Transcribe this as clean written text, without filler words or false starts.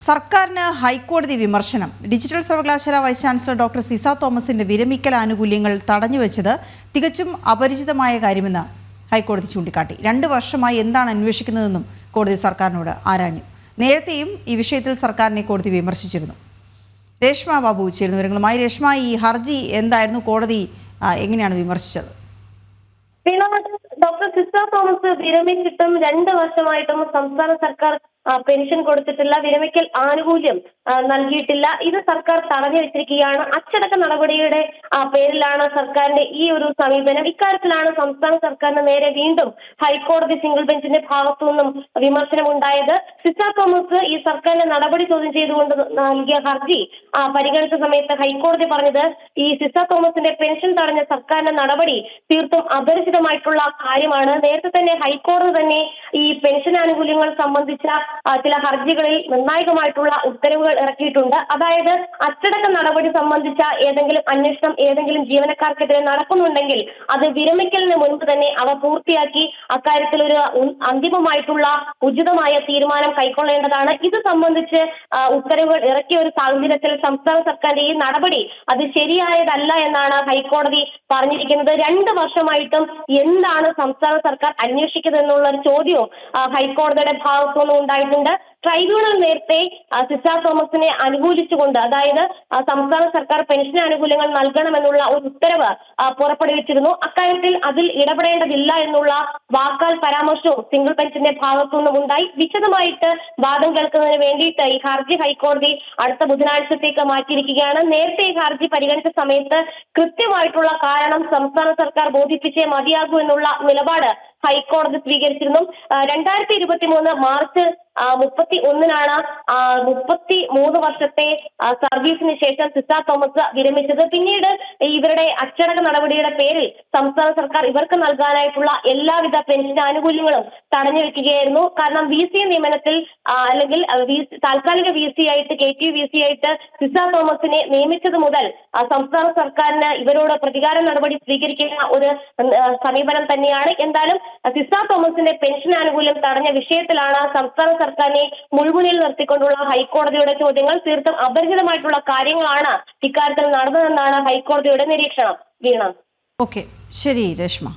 സർക്കാരിന് ഹൈക്കോടതി വിമർശനം. ഡിജിറ്റൽ സർവകലാശാല വൈസ് ചാൻസലർ ഡോക്ടർ സിസ തോമസിന്റെ വിരമിക്കൽ ആനുകൂല്യങ്ങൾ തടഞ്ഞുവെച്ചത് തികച്ചും അപരിചിതമായ കാര്യമെന്ന് ഹൈക്കോടതി ചൂണ്ടിക്കാട്ടി. 2 വർഷമായി എന്താണ് അന്വേഷിക്കുന്നതെന്നും കോടതി സർക്കാരിനോട് ആരാഞ്ഞു. നേരത്തെയും ഈ വിഷയത്തിൽ സർക്കാരിനെ കോടതി വിമർശിച്ചിരുന്നു. രേഷ്മ ബാബു ചേരുന്നു വിവരങ്ങളുമായി. രേഷ്മ, ഈ ഹർജി എന്തായിരുന്നു? കോടതി എങ്ങനെയാണ് വിമർശിച്ചത്? ഡോക്ടർ സിസ തോമസ് വിരമിച്ചിട്ടും 2 വർഷമായിട്ടും സംസ്ഥാന സർക്കാർ പെൻഷൻ കൊടുത്തിട്ടില്ല, വിരമിക്കൽ ആനുകൂല്യം നൽകിയിട്ടില്ല. ഇത് സർക്കാർ തടഞ്ഞു വെച്ചിരിക്കുകയാണ്. അച്ചടക്ക നടപടിയുടെ പേരിലാണ് സർക്കാരിന്റെ ഈ ഒരു സമീപനം. ഇക്കാര്യത്തിലാണ് സംസ്ഥാന സർക്കാരിന് നേരെ വീണ്ടും ഹൈക്കോടതി സിംഗിൾ ബെഞ്ചിന്റെ ഭാഗത്തു നിന്നും വിമർശനം ഉണ്ടായത്. സിസ തോമസ് ഈ സർക്കാരിന്റെ നടപടി ചോദ്യം ചെയ്തുകൊണ്ട് നൽകിയ ഹർജി പരിഗണിച്ച സമയത്ത് ഹൈക്കോടതി പറഞ്ഞത് ഈ സിസ തോമസിന്റെ പെൻഷൻ തടഞ്ഞ സർക്കാരിന്റെ നടപടി തീർത്തും അപരിചിതമായിട്ടുള്ള കാര്യമാണ്. നേരത്തെ തന്നെ ഹൈക്കോടതി തന്നെ ഈ പെൻഷൻ ആനുകൂല്യങ്ങൾ സംബന്ധിച്ച ചില ഹർജികളിൽ നിർണായകമായിട്ടുള്ള ഉത്തരവുകൾ ഇറക്കിയിട്ടുണ്ട്. അതായത് അച്ചടക്ക നടപടി സംബന്ധിച്ച ഏതെങ്കിലും അന്വേഷണം ഏതെങ്കിലും ജീവനക്കാർക്കെതിരെ നടക്കുന്നുണ്ടെങ്കിൽ അത് വിരമിക്കലിന് മുൻപ് തന്നെ അവ പൂർത്തിയാക്കി അക്കാര്യത്തിൽ ഒരു അന്തിമമായിട്ടുള്ള ഉചിതമായ തീരുമാനം കൈക്കൊള്ളേണ്ടതാണ്. ഇത് സംബന്ധിച്ച് ഉത്തരവുകൾ ഇറക്കിയ ഒരു സാഹചര്യത്തിൽ സംസ്ഥാന സർക്കാരിന്റെ ഈ നടപടി അത് ശരിയായതല്ല എന്നാണ് ഹൈക്കോടതി പറഞ്ഞിരിക്കുന്നത്. 2 വർഷമായിട്ടും എന്താണ് സംസ്ഥാന സർക്കാർ അന്വേഷിക്കുന്നത് എന്നുള്ള ഒരു ചോദ്യവും ഹൈക്കോടതിയുടെ ഭാഗത്തുനിന്ന് ഉണ്ടായിട്ടുണ്ട്. ട്രൈബ്യൂണൽ നേരത്തെ സിസ തോമസിനെ അനുകൂലിച്ചുകൊണ്ട്, അതായത് സംസ്ഥാന സർക്കാർ പെൻഷൻ ആനുകൂല്യങ്ങൾ നൽകണമെന്നുള്ള ഒരു ഉത്തരവ് പുറപ്പെടുവിച്ചിരുന്നു. അക്കാര്യത്തിൽ അതിൽ ഇടപെടേണ്ടതില്ല എന്നുള്ള വാക്കാൽ പരാമർശവും സിംഗിൾ ബെഞ്ചിന്റെ ഭാഗത്തുനിന്നും ഉണ്ടായി. വിശദമായിട്ട് വാദം കേൾക്കുന്നതിന് വേണ്ടിയിട്ട് ഈ ഹർജി ഹൈക്കോടതി അടുത്ത ബുധനാഴ്ചത്തേക്ക് മാറ്റിയിരിക്കുകയാണ്. നേരത്തെ ഈ ഹർജി പരിഗണിച്ച സമയത്ത് കൃത്യമായിട്ടുള്ള കാരണം സംസ്ഥാന സർക്കാർ ബോധിപ്പിച്ചേ മതിയാകൂ എന്നുള്ള നിലപാട് ഹൈക്കോടതി സ്വീകരിച്ചിരുന്നു. 2023 മാർച്ച് 31-നാണ് 33 വർഷത്തെ സർവീസിന് ശേഷം സിസ തോമസ് വിരമിച്ചത്. പിന്നീട് ഇവരുടെ അച്ചടക്ക നടപടിയുടെ പേരിൽ സംസ്ഥാന സർക്കാർ ഇവർക്ക് നൽകാനായിട്ടുള്ള എല്ലാവിധ പെൻഷൻ ആനുകൂല്യങ്ങളും തടഞ്ഞു വെക്കുകയായിരുന്നു. കാരണം VC നിയമനത്തിൽ അല്ലെങ്കിൽ താൽക്കാലിക VC ആയിട്ട് KTU-VC ആയിട്ട് സിസ തോമസിനെ നിയമിച്ചത് മുതൽ സംസ്ഥാന സർക്കാരിന് ഇവരോട് പ്രതികാര നടപടി സ്വീകരിക്കുന്ന ഒരു സമീപനം തന്നെയാണ്. എന്തായാലും സിസ തോമസിന്റെ പെൻഷൻ ആനുകൂല്യം തടഞ്ഞ വിഷയത്തിലാണ് സംസ്ഥാന സർക്കാരിനെ മുൾമുനയിൽ നിർത്തിക്കൊണ്ടുള്ള ഹൈക്കോടതിയുടെ ചോദ്യങ്ങൾ. തീർത്തും അപരിചിതമായിട്ടുള്ള കാര്യങ്ങളാണ് ഇക്കാര്യത്തിൽ നടന്നതെന്നാണ് ഹൈക്കോടതിയുടെ നിരീക്ഷണം. വീണ. ഓക്കെ, ശരി രേഷ്മ.